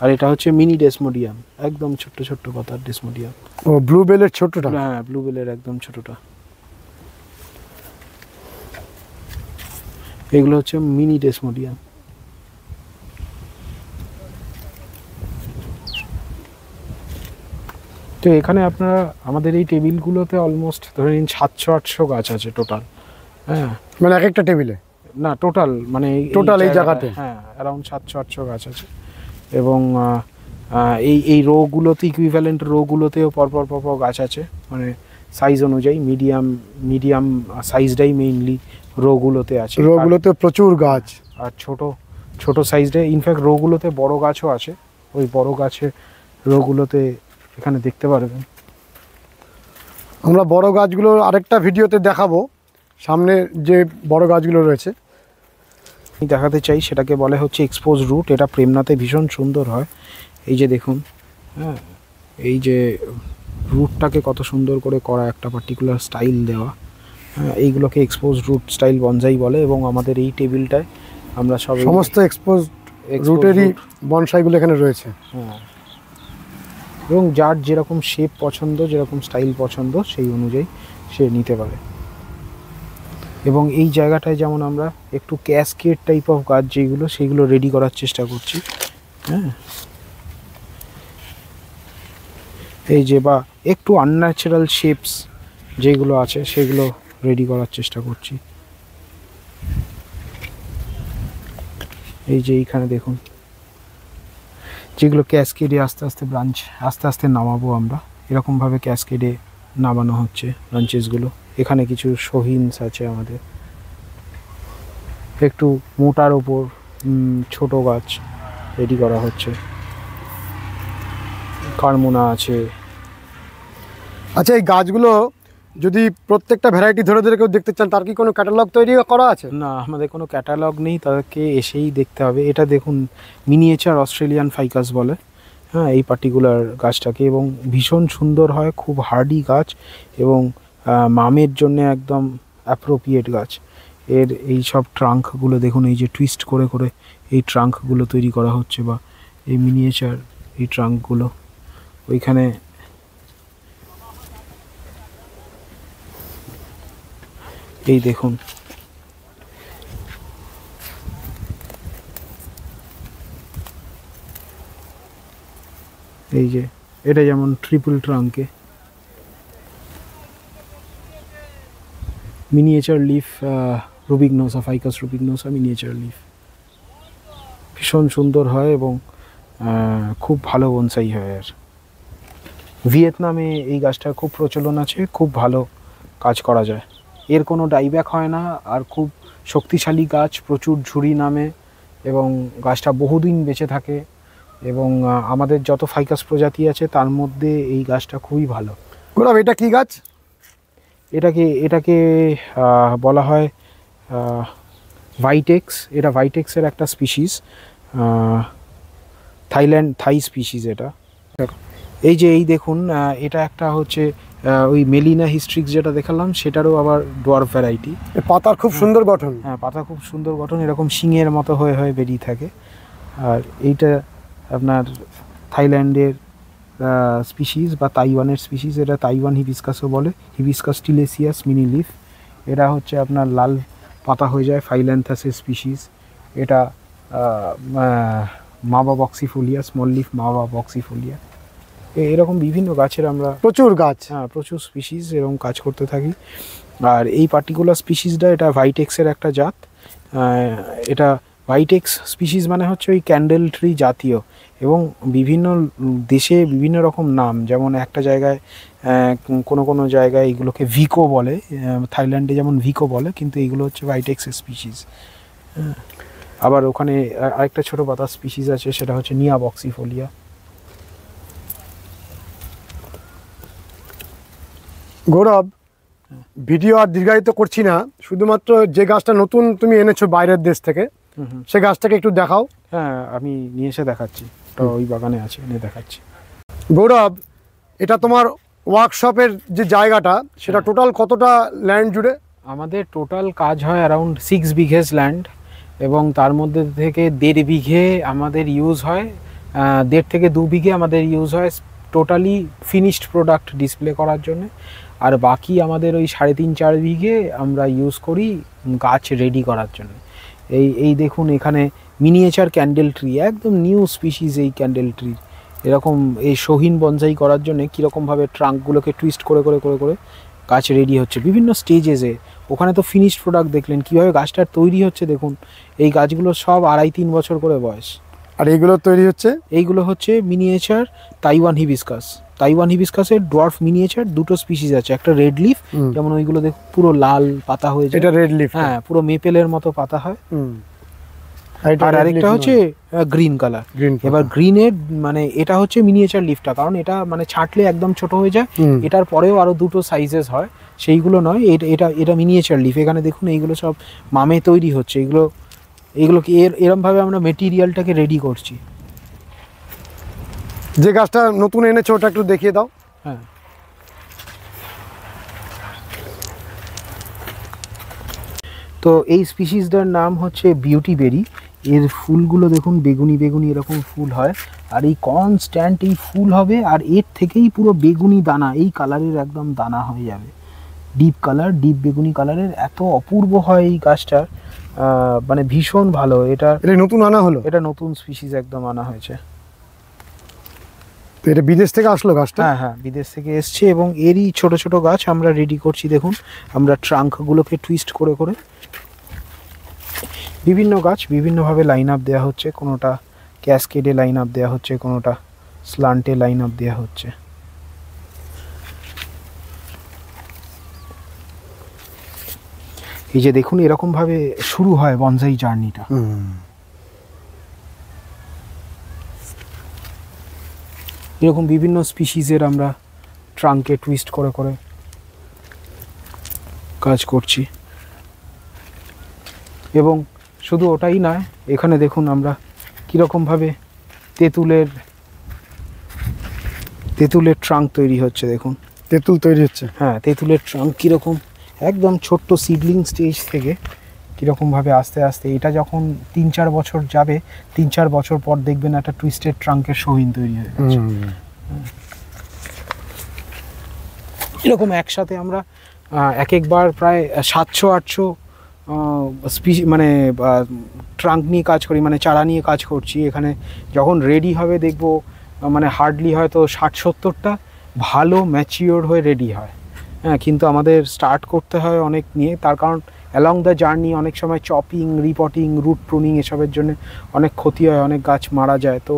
Speaker 1: আর এটা হচ্ছে মিনি ডেসমোডিয়াম, একদম ছোট্ট ছোট্ট পাতার ডেসমোডিয়াম।
Speaker 2: ও, ব্লুবেলের ছোটটা?
Speaker 1: হ্যাঁ, ব্লুবেলের একদম ছোটটা। এগুলো হচ্ছে মিনি ডেসমোডিয়াম। তো এখানে আপনারা আমাদের এই টেবিলগুলোতে অলমোস্ট ধরে নিন 700-800 গাছ আছে টোটাল। হ্যাঁ,
Speaker 2: মানে এক একটা টেবিলে
Speaker 1: না, টোটাল মানে
Speaker 2: এই জায়গাতে
Speaker 1: হ্যাঁ অ্যারাউন্ড 700-800 গাছ আছে। এবং এই এই রোগুলোতে ইকুইভ্যালেন্ট রোগুলোতেও পরপর পরপর গাছ আছে, মানে সাইজ অনুযায়ী মিডিয়াম সাইজটাই মেইনলি রোগুলোতে আছে।
Speaker 2: রোগুলোতে প্রচুর গাছ,
Speaker 1: আর ছোট ছোট সাইজটা, ইনফ্যাক্ট রোগুলোতে বড় গাছও আছে। ওই বড় গাছে রোগুলোতে এখানে দেখতে পারবেন।
Speaker 2: আমরা বড় গাছগুলো আরেকটা ভিডিওতে দেখাবো, সামনে যে বড় গাছগুলো রয়েছে
Speaker 1: আমি দেখাতে চাই, সেটাকে বলে হচ্ছে এক্সপোজ রুট। এটা প্রেমনাতে ভীষণ সুন্দর হয়। এই যে দেখুন, হ্যাঁ, এই যে রুটটাকে কত সুন্দর করে করা, একটা পার্টিকুলার স্টাইল দেওয়া, হ্যাঁ, এইগুলোকে এক্সপোজ রুট স্টাইল বনসাই বলে। এবং আমাদের এই টেবিলটায় আমরা সব
Speaker 2: সমস্ত এক্সপোজ রুটেরই বনসাইগুলো এখানে রয়েছে।
Speaker 1: হ্যাঁ, এবং যার যেরকম শেপ পছন্দ, যেরকম স্টাইল পছন্দ, সেই অনুযায়ী সে নিতে পারে। এবং এই জায়গাটায় যেমন আমরা একটু ক্যাসকেড টাইপ অফ গাছ যেগুলো, সেইগুলো রেডি করার চেষ্টা করছি। হ্যাঁ, এই যে বা একটু আনন্যাচারাল শেপস যেগুলো আছে সেগুলো রেডি করার চেষ্টা করছি। এই যে এইখানে দেখুন, যেগুলো ক্যাসকেডে আস্তে আস্তে ব্রাঞ্চ আস্তে আস্তে নামাবো আমরা, এরকমভাবে ক্যাসকেডে নামানো হচ্ছে ব্রাঞ্চেসগুলো। এখানে কিছু শহিনস আছে আমাদের, একটু মোটার ওপর ছোট গাছ রেডি করা হচ্ছে। কারমোনা আছে।
Speaker 2: আচ্ছা, এই গাছগুলো যদি প্রত্যেকটা ভ্যারাইটি ধরে ধরে কেউ দেখতে চান, তার কি কোনো ক্যাটালগ তৈরি করা আছে?
Speaker 1: না, আমাদের কোনো ক্যাটালগ নেই, তাদেরকে এসেই দেখতে হবে। এটা দেখুন, মিনিয়েচার অস্ট্রেলিয়ান ফাইকাস বলে, হ্যাঁ, এই পার্টিকুলার গাছটাকে। এবং ভীষণ সুন্দর হয়, খুব হার্ডি গাছ, এবং মামের জন্য একদম অ্যাপ্রোপ্রিয়েট গাছ। এর এই সব ট্রাঙ্কগুলো দেখুন, এই যে টুইস্ট করে করে এই ট্রাঙ্কগুলো তৈরি করা হচ্ছে, বা এই মিনিয়েচার এই ট্রাঙ্কগুলো ওইখানে এই দেখুন। এই যে এটা যেমন ট্রিপল ট্রাঙ্কে miniature leaf, rubiginosa, ficus rubiginosa miniature leaf, ভীষণ সুন্দর হয় এবং খুব ভালো বনসাই হয়। আর ভিয়েতনামে এই গাছটার খুব প্রচলন আছে, খুব ভালো কাজ করা যায়। এর কোনো ডাইব্যাক হয় না, আর খুব শক্তিশালী গাছ, প্রচুর ঝুড়ি নামে, এবং গাছটা বহুদিন বেঁচে থাকে। এবং আমাদের যত ফাইকাস প্রজাতি আছে তার মধ্যে এই গাছটা খুবই ভালো।
Speaker 2: গৌরব, এটা কি গাছ?
Speaker 1: এটাকে বলা হয় ভাইটেক্স। এটা ভাইটেক্সের একটা স্পিসিস, থাই স্পিসিস এটা। এই যে এই দেখুন, এটা একটা হচ্ছে ওই মেলিনা হিস্ট্রিক্স যেটা দেখালাম, সেটারও আবার ডোয়ার্ফ ভ্যারাইটি।
Speaker 2: পাতার খুব সুন্দর গঠন।
Speaker 1: হ্যাঁ, পাতা খুব সুন্দর গঠন, এরকম শিঙের মতো হয়ে হয়ে বেরিয়ে থাকে। আর এইটা আপনার থাইল্যান্ডের স্পিসিস বা তাইওয়ানের স্পিসিস। এটা তাইওয়ান হিবিস্কাসও বলে, হিবিস্কাস টিলেসিয়াস মিনি লিফ। এটা হচ্ছে আপনার লাল পাতা হয়ে যায়, ফাইল্যান্থাসের স্পিসিস। এটা মাবা বক্সিফোলিয়া, স্মল লিফ মাবা বক্সিফোলিয়া। এরকম বিভিন্ন গাছের আমরা
Speaker 2: প্রচুর গাছ,
Speaker 1: হ্যাঁ, প্রচুর স্পিসিস এরকম কাজ করতে থাকি। আর এই পার্টিকুলার স্পিসিসটা, এটা ভাইটেক্সের একটা জাত। এটা ভাইটেক্স স্পিসিস মানে হচ্ছে ওই ক্যান্ডেল ট্রি জাতীয়, এবং বিভিন্ন দেশে বিভিন্ন রকম নাম। যেমন একটা জায়গায় কোনো কোনো জায়গায় এগুলোকে ভিকো বলে, থাইল্যান্ডে যেমন ভিকো বলে, কিন্তু এইগুলো হচ্ছে ভাইটেক্স স্পিসিস। আবার ওখানে আরেকটা ছোটো পাতা স্পিসিস আছে, সেটা হচ্ছে নিয়া বক্সিফোলিয়া।
Speaker 2: গৌরব, ভিডিও আর দীর্ঘায়িত করছি না, শুধুমাত্র যে গাছটা নতুন তুমি এনেছো বাইরের দেশ থেকে, সে গাছটাকে একটু দেখাও।
Speaker 1: হ্যাঁ, আমি নিয়ে এসে দেখাচ্ছি, ওই বাগানে আছে, এনে দেখাচ্ছি।
Speaker 2: গৌরব, এটা তোমার ওয়ার্কশপের যে জায়গাটা, সেটা টোটাল কতটা ল্যান্ড জুড়ে?
Speaker 1: আমাদের টোটাল কাজ হয় অ্যারাউন্ড 6 বিঘেস ল্যান্ড, এবং তার মধ্যে থেকে 1.5 বিঘে আমাদের ইউজ হয়, 1.5 থেকে 2 বিঘে আমাদের ইউজ হয় টোটালি ফিনিশড প্রোডাক্ট ডিসপ্লে করার জন্য। আর বাকি আমাদের ওই 3.5-4 বিঘে আমরা ইউজ করি গাছ রেডি করার জন্য। এই দেখুন, এখানে মিনিয়েচার ক্যান্ডেল ট্রি, একদম নিউ স্পিসিস এই ক্যান্ডেল ট্রি। এরকম এই শহিন বনসাই করার জন্য কীরকমভাবে ট্রাঙ্কগুলোকে টুইস্ট করে করে করে করে গাছ রেডি হচ্ছে বিভিন্ন স্টেজেসে। ওখানে তো ফিনিশড প্রোডাক্ট দেখলেন, কীভাবে গাছটা তৈরি হচ্ছে। দেখুন, এই গাছগুলো সব 2.5-3 বছর করে বয়স।
Speaker 2: আর এইগুলো তৈরি হচ্ছে?
Speaker 1: এইগুলো হচ্ছে মিনিয়েচার তাইওয়ান হিবিস্কাস। তাইওয়ান হিবিস্কাসের ডোয়ার্ফ মিনিয়েচার দুটো স্পিসিস আছে, একটা রেড লিফ, যেমন ওইগুলো দেখ পুরো লাল পাতা হয়ে যায়,
Speaker 2: এটা রেড লিফ,
Speaker 1: হ্যাঁ পুরো মেপেলের মতো পাতা হয়। আর আরেকটা হচ্ছে গ্রিন কালার। এবার গ্রিনের মানে এটা হচ্ছে মিনিয়েচার লিফটা, কারণ এটা মানে ছাঁটলে একদম ছোট হয়ে যায়, এটার পরেও আরো দুটো সাইজেস হয়, সেইগুলো নয়, এটা এটা মিনিয়েচার লিফ। এখানে দেখুন এইগুলো সব মামে তৈরি হচ্ছে, এগুলোকে এরম ভাবে আমরা মেটেরিয়ালটাকে রেডি করছি।
Speaker 2: যে গাছটা নতুন এনেছো ওটা একটু দেখিয়ে দাও।
Speaker 1: হ্যাঁ, তো এই স্পিসিসটার নাম হচ্ছে বিউটি বেরি। এর ফুলগুলো দেখুন বেগুনি বেগুনি এরকম ফুল হয়, আর এই কনস্ট্যান্ট এই ফুল হবে, আর এর থেকেই পুরো বেগুনি দানা, এই কালারের একদম দানা হয়ে যাবে, ডিপ কালার, ডিপ বেগুনি কালারের। এত অপূর্ব হয় এই গাছটার, মানে ভীষণ ভালো। এটা
Speaker 2: নতুন আনা হলো?
Speaker 1: এটা নতুন স্পিসিস একদম আনা হয়েছে।
Speaker 2: এটা বিদেশ থেকে আসলো গাছটা?
Speaker 1: হ্যাঁ হ্যাঁ, বিদেশ থেকে এসছে, এবং এরই ছোট ছোট গাছ আমরা রেডি করছি। দেখুন আমরা ট্রাঙ্কগুলোকে টুইস্ট করে করে বিভিন্ন গাছ বিভিন্নভাবে লাইন আপ দেওয়া হচ্ছে, কোনোটা ক্যাসকেডে লাইন আপ দেওয়া হচ্ছে, কোনোটা স্লান্টে লাইন আপ দেওয়া হচ্ছে। এই যে দেখুন এরকমভাবে শুরু হয় বনসাই জার্নিটা। এরকম বিভিন্ন স্পিসিসের আমরা ট্রাঙ্কে টুইস্ট করে করে কাজ করছি। এবং শুধু ওটাই নয়, এখানে দেখুন আমরা কীরকমভাবে তেঁতুলের ট্রাঙ্ক তৈরি হচ্ছে। দেখুন
Speaker 2: তেঁতুল তৈরি হচ্ছে?
Speaker 1: হ্যাঁ, তেঁতুলের ট্রাঙ্ক কীরকম একদম ছোট্ট সিডলিং স্টেজ থেকে কীরকমভাবে আস্তে আস্তে, এটা যখন 3-4 বছর যাবে, 3-4 বছর পর দেখবেন একটা টুইস্টেড ট্রাঙ্কের সহিন তৈরি হয়ে গেছে। এরকম একসাথে আমরা এক একবার প্রায় 700-800 মানে ট্রাঙ্ক নিয়ে কাজ করি, মানে চারা নিয়ে কাজ করছি। এখানে যখন রেডি হবে দেখবো মানে হার্ডলি হয়তো 60-70টা ভালো ম্যাচিওর হয়ে রেডি হয়। হ্যাঁ, কিন্তু আমাদের স্টার্ট করতে হয় অনেক নিয়ে, তার কারণ অ্যালং দ্য জার্নি অনেক সময় চপিং, রিপটিং, রুট প্রুনিং এসবের জন্য অনেক ক্ষতি হয়, অনেক গাছ মারা যায়। তো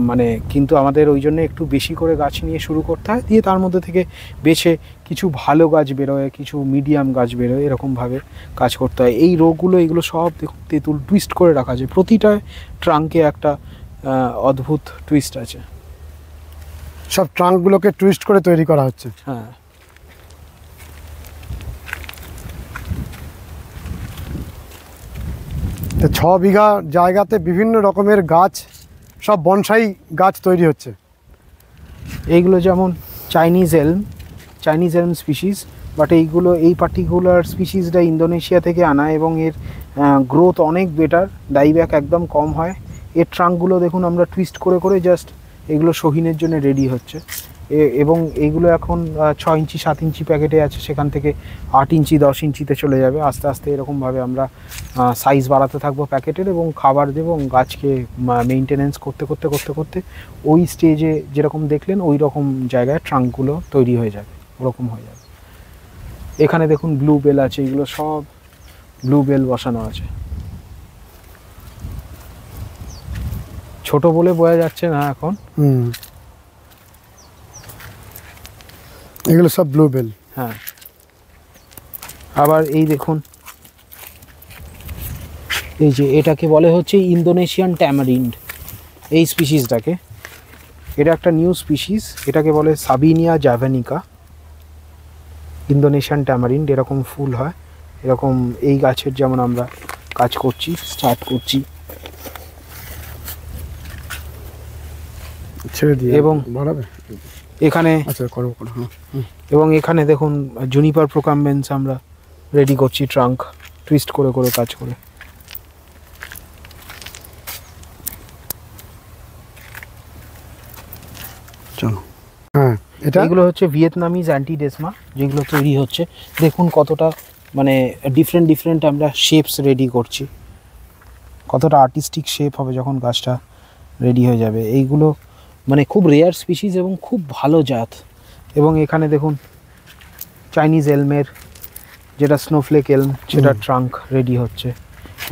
Speaker 1: মানে কিন্তু আমাদের ওই জন্য একটু বেশি করে গাছ নিয়ে শুরু করতে হয়, দিয়ে তার মধ্যে থেকে বেছে কিছু ভালো গাছ বেরোয়, কিছু মিডিয়াম গাছ বেরোয়, এরকমভাবে কাজ করতে হয়। এই রোগগুলো এগুলো সব দেখুন তেঁতুল টুইস্ট করে রাখা যায়, প্রতিটা ট্রাঙ্কে একটা অদ্ভুত টুইস্ট আছে।
Speaker 2: সব ট্রাঙ্কগুলোকে টুইস্ট করে তৈরি করা হচ্ছে?
Speaker 1: হ্যাঁ,
Speaker 2: তো 6 বিঘা জায়গাতে বিভিন্ন রকমের গাছ, সব বনসাই গাছ তৈরি হচ্ছে।
Speaker 1: এইগুলো যেমন চাইনিজ এলম স্পিসিস, বাট এইগুলো এই পার্টিকুলার স্পিসিসটা ইন্দোনেশিয়া থেকে আনা, এবং এর গ্রোথ অনেক বেটার, ডাইব্যাক একদম কম হয়। এর ট্রাঙ্কগুলো দেখুন আমরা টুইস্ট করে করে জাস্ট এগুলো সহিনের জন্য রেডি হচ্ছে। এবং এইগুলো এখন 6 ইঞ্চি 7 ইঞ্চি প্যাকেটে আছে, সেখান থেকে 8 ইঞ্চি 10 ইঞ্চিতে চলে যাবে। আস্তে আস্তে এরকমভাবে আমরা সাইজ বাড়াতে থাকবো প্যাকেটের, এবং খাবার দেবো, এবং গাছকে মেনটেনেন্স করতে করতে করতে করতে ওই স্টেজে যেরকম দেখলেন ওই রকম জায়গায় ট্রাঙ্কগুলো তৈরি হয়ে যাবে, ওরকম হয়ে যাবে। এখানে দেখুন ব্লু বেল আছে, এগুলো সব ব্লু বেল বসানো আছে। ছোট বলে বোঝা যাচ্ছে না এখন।
Speaker 2: এগুলো সব ব্লু বেল।
Speaker 1: হ্যাঁ, আবার এই দেখুন এই যে এটাকে বলে হচ্ছে ইন্দোনেশিয়ান ট্যামারিন্ড, এই স্পিসিসটাকে, এটা একটা নিউ স্পিসিস, এটাকে বলে সাবিনিয়া জাভানিকা। ইন্দোনেশিয়ান ট্যামারিন্ড এরকম ফুল হয়, এরকম এই গাছের যেমন আমরা কাজ করছি, স্টার্ট করছি। এবং এখানে এবং এখানে দেখুন জুনিপার প্রোকাম্বেন্স আমরা রেডি করছি, ট্রাঙ্ক টুইস্ট করে করে কাজ করে।
Speaker 2: চলো, হ্যাঁ,
Speaker 1: এগুলো হচ্ছে ভিয়েতনামিজ অ্যান্টিডেসমা, যেগুলো তৈরি হচ্ছে। দেখুন কতটা মানে ডিফারেন্ট আমরা শেপস রেডি করছি, কতটা আর্টিস্টিক শেপ হবে যখন গাছটা রেডি হয়ে যাবে। এইগুলো মানে খুব রেয়ার স্পিসিস এবং খুব ভালো জাত। এবং এখানে দেখুন চাইনিজ এলমের যেটা স্নোফ্লেক এলম, সেটা ট্রাঙ্ক রেডি হচ্ছে।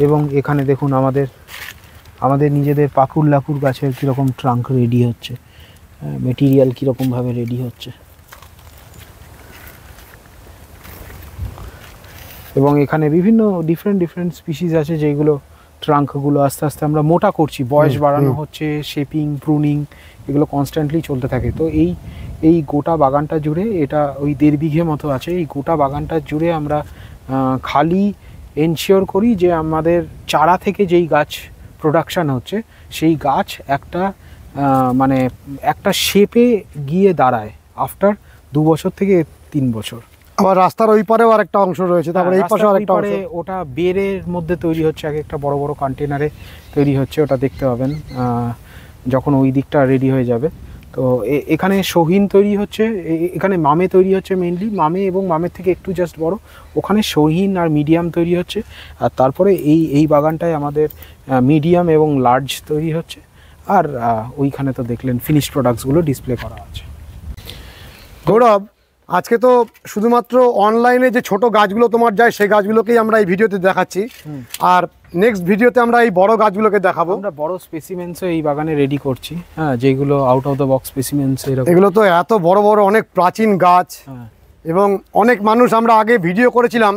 Speaker 1: এবং এখানে দেখুন আমাদের আমাদের নিজেদের পাকুর লাকুর গাছের কীরকম ট্রাঙ্ক রেডি হচ্ছে, মেটেরিয়াল কীরকমভাবে রেডি হচ্ছে। এবং এখানে বিভিন্ন ডিফারেন্ট স্পিসিস আছে যেগুলো ট্রাঙ্কগুলো আস্তে আস্তে আমরা মোটা করছি, বয়স বাড়ানো হচ্ছে, শেপিং প্রুনিং এগুলো কনস্ট্যান্টলি চলতে থাকে। তো এই গোটা বাগানটা জুড়ে, এটা ওই 1.5 বিঘে মতো আছে, এই গোটা বাগানটা জুড়ে আমরা খালি এনশিওর করি যে আমাদের চারা থেকে যেই গাছ প্রোডাকশান হচ্ছে সেই গাছ একটা মানে একটা শেপে গিয়ে দাঁড়ায় আফটার 2 বছর থেকে 3 বছর।
Speaker 2: আবার রাস্তার ওই পারেও আরেকটা অংশ রয়েছে, তারপরে এই পাশে আরেকটা অংশ,
Speaker 1: ওটা বেরের মধ্যে তৈরি হচ্ছে, এক একটা বড় বড় কন্টেনারে তৈরি হচ্ছে, ওটা দেখতে পাবেন যখন ওই দিকটা রেডি হয়ে যাবে। তো এখানে শহিন তৈরি হচ্ছে, এখানে মামে তৈরি হচ্ছে মেইনলি, মামে এবং মামের থেকে একটু জাস্ট বড়, ওখানে শহিন আর মিডিয়াম তৈরি হচ্ছে। আর তারপরে এই বাগানটায় আমাদের মিডিয়াম এবং লার্জ তৈরি হচ্ছে। আর ওইখানে তো দেখলেন ফিনিশ প্রোডাক্টসগুলো ডিসপ্লে করা আছে।
Speaker 2: গৌরব, আজকে তো শুধুমাত্র অনলাইনে যে ছোট গাছগুলো তোমার যায় সেই গাছগুলোকেই আমরা এই ভিডিওতে দেখাচ্ছি, আর নেক্সট ভিডিওতে আমরা এই বড় গাছগুলোকে দেখাবো।
Speaker 1: আমরা বড় স্পেসিমেন্সও এই বাগানে রেডি করছি, হ্যাঁ, যেগুলো out of the box specimens.
Speaker 2: এগুলো তো এত বড় বড় অনেক প্রাচীন গাছ, এবং অনেক মানুষ আমরা আগে ভিডিও করেছিলাম,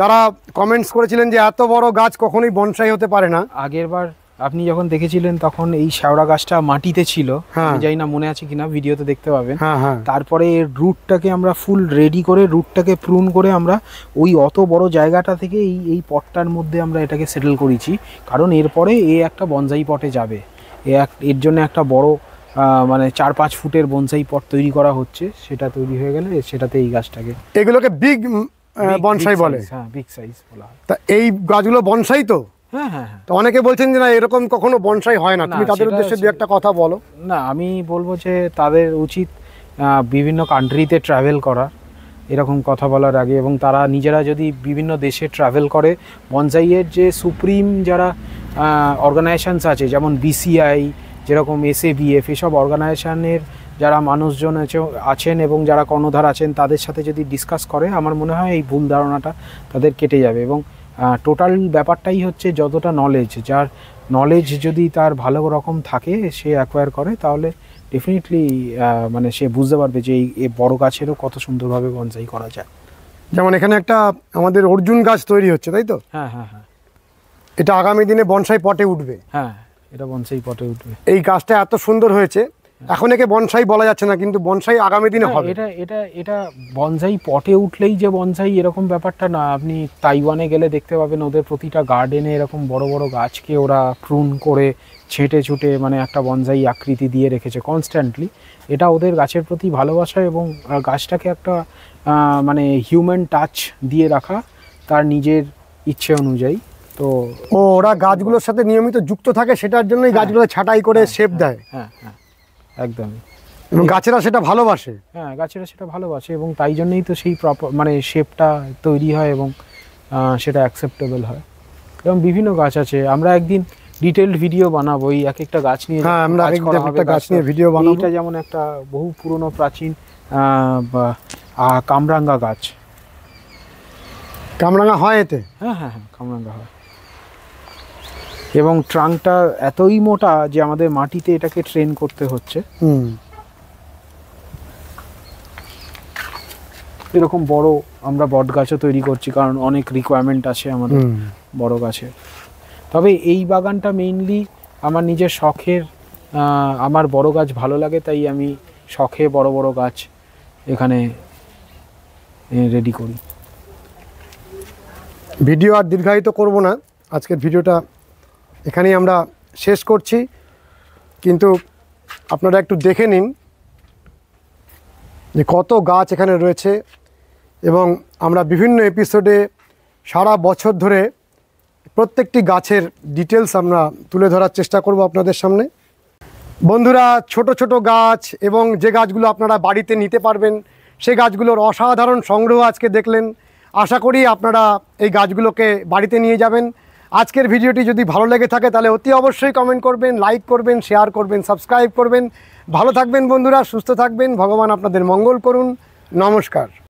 Speaker 2: তারা কমেন্টস করেছিলেন যে এত বড় গাছ কখনোই বনসাই হতে পারে না।
Speaker 1: আগের বার আপনি যখন দেখেছিলেন তখন এই শেওড়া গাছটা মাটিতে ছিল, আমি জানি না মনে আছে কিনা, ভিডিওতে দেখতে পাবেন। তারপরে এর রুটটাকে আমরা ফুল রেডি করে, রুটটাকে প্রুন করে আমরা ওই অত বড় জায়গাটা থেকে এই পটটার মধ্যে আমরা এটাকে সেটেল করেছি, কারণ এরপরে একটা বনসাই পটে যাবে। এর জন্য একটা বড় মানে 4-5 ফুটের বনসাই পট তৈরি করা হচ্ছে, সেটা তৈরি হয়ে গেলে সেটাতে এই গাছটাকে,
Speaker 2: এগুলোকে বিগ বনসাই বলে।
Speaker 1: হ্যাঁ, বিগ সাইজ বলা হয়।
Speaker 2: তা এই গাছগুলো বনসাই তো?
Speaker 1: হ্যাঁ হ্যাঁ হ্যাঁ।
Speaker 2: তো অনেকে বলছেন যে না, এরকম কখনো বনসাই হয় না, তুমি তাদের উদ্দেশ্যে দু একটা কথা বলো।
Speaker 1: না, আমি বলবো যে তাদের উচিত বিভিন্ন কান্ট্রিতে ট্রাভেল করা, এরকম কথা বলার আগে, এবং তারা নিজেরা যদি বিভিন্ন দেশে ট্রাভেল করে, বনসাইয়ের যে সুপ্রিম যারা অর্গানাইজেশনস আছে, যেমন BCI, যেরকম SABF, এসব অর্গানাইজেশনের যারা মানুষজন আছেন এবং যারা কর্ণধার আছেন, তাদের সাথে যদি ডিসকাস করে, আমার মনে হয় এই ভুল ধারণাটা তাদের কেটে যাবে। এবং টোটাল ব্যাপারটাই হচ্ছে যতটা নলেজ, যার নলেজ যদি তার ভালো রকম থাকে, সে অ্যাকোয়ার করে, তাহলে ডেফিনেটলি মানে সে বুঝতে পারবে যে এই বড় গাছেরও কত সুন্দরভাবে বনসাই করা যায়।
Speaker 2: যেমন এখানে একটা আমাদের অর্জুন গাছ তৈরি হচ্ছে, তাই তো?
Speaker 1: হ্যাঁ হ্যাঁ হ্যাঁ।
Speaker 2: এটা আগামী দিনে বনসাই পটে উঠবে।
Speaker 1: হ্যাঁ, এটা বনসাই পটে উঠবে।
Speaker 2: এই গাছটা এত সুন্দর হয়েছে, এখন একে বনসাই বলা যাচ্ছে না, কিন্তু বনসাই আগামী দিনে হবে।
Speaker 1: এটা বনসাই পটে উঠলেই যে বনসাই এরকম ব্যাপারটা না। আপনি তাইওয়ানে গেলে দেখতে পাবেন ওদের প্রতিটা গার্ডেনে এরকম বড় বড় গাছকে ওরা প্রুন করে ছেটে ছুটে মানে একটা বনসাই আকৃতি দিয়ে রেখেছে কনস্ট্যান্টলি। এটা ওদের গাছের প্রতি ভালোবাসা এবং গাছটাকে একটা মানে হিউম্যান টাচ দিয়ে রাখা তার নিজের ইচ্ছে অনুযায়ী। তো
Speaker 2: ওরা গাছগুলোর সাথে নিয়মিত যুক্ত থাকে, সেটার জন্যই গাছগুলো ছাঁটাই করে শেপ দেয়।
Speaker 1: হ্যাঁ হ্যাঁ, একদমই।
Speaker 2: এবং গাছেরা সেটা ভালোবাসে।
Speaker 1: হ্যাঁ, গাছেরা সেটা ভালোবাসে এবং তাই জন্যই তো সেই প্রপার মানে শেপটা তৈরি হয় এবং সেটা অ্যাকসেপ্টেবল হয়। এবং বিভিন্ন গাছ আছে, আমরা একদিন ডিটেইলড ভিডিও বানাবো এই এক একটা গাছ নিয়ে।
Speaker 2: হ্যাঁ, আমরা একটা গাছ নিয়ে ভিডিও বানাবো।
Speaker 1: এটা যেমন একটা বহু পুরনো প্রাচীন কামরাঙ্গা গাছ।
Speaker 2: কামরাঙ্গা হয় এতে?
Speaker 1: হ্যাঁ হ্যাঁ হ্যাঁ, কামরাঙ্গা হয়। এবং ট্রাঙ্কটা এতই মোটা যে আমাদের মাটিতে এটাকে ট্রেন করতে হচ্ছে। এরকম বড় আমরা বট গাছও তৈরি করছি, কারণ অনেক রিকোয়ারমেন্ট আছে আমাদের বড় গাছের। তবে এই বাগানটা মেইনলি আমার নিজের শখের, আমার বড় গাছ ভালো লাগে, তাই আমি শখে বড় বড় গাছ এখানে রেডি করি।
Speaker 2: ভিডিও আর দীর্ঘায়িত করব না, আজকের ভিডিওটা এখানেই আমরা শেষ করছি। কিন্তু আপনারা একটু দেখে নিন যে কত গাছ এখানে রয়েছে, এবং আমরা বিভিন্ন এপিসোডে সারা বছর ধরে প্রত্যেকটি গাছের ডিটেলস আমরা তুলে ধরার চেষ্টা করব আপনাদের সামনে। বন্ধুরা, ছোট ছোট গাছ এবং যে গাছগুলো আপনারা বাড়িতে নিতে পারবেন, সেই গাছগুলোর অসাধারণ সংগ্রহ আজকে দেখলেন। আশা করি আপনারা এই গাছগুলোকে বাড়িতে নিয়ে যাবেন। আজকের ভিডিওটি যদি ভালো লেগে থাকে তাহলে অতি অবশ্যই কমেন্ট করবেন, লাইক করবেন, শেয়ার করবেন, সাবস্ক্রাইব করবেন। ভালো থাকবেন বন্ধুরা, সুস্থ থাকবেন, ভগবান আপনাদের মঙ্গল করুন। নমস্কার।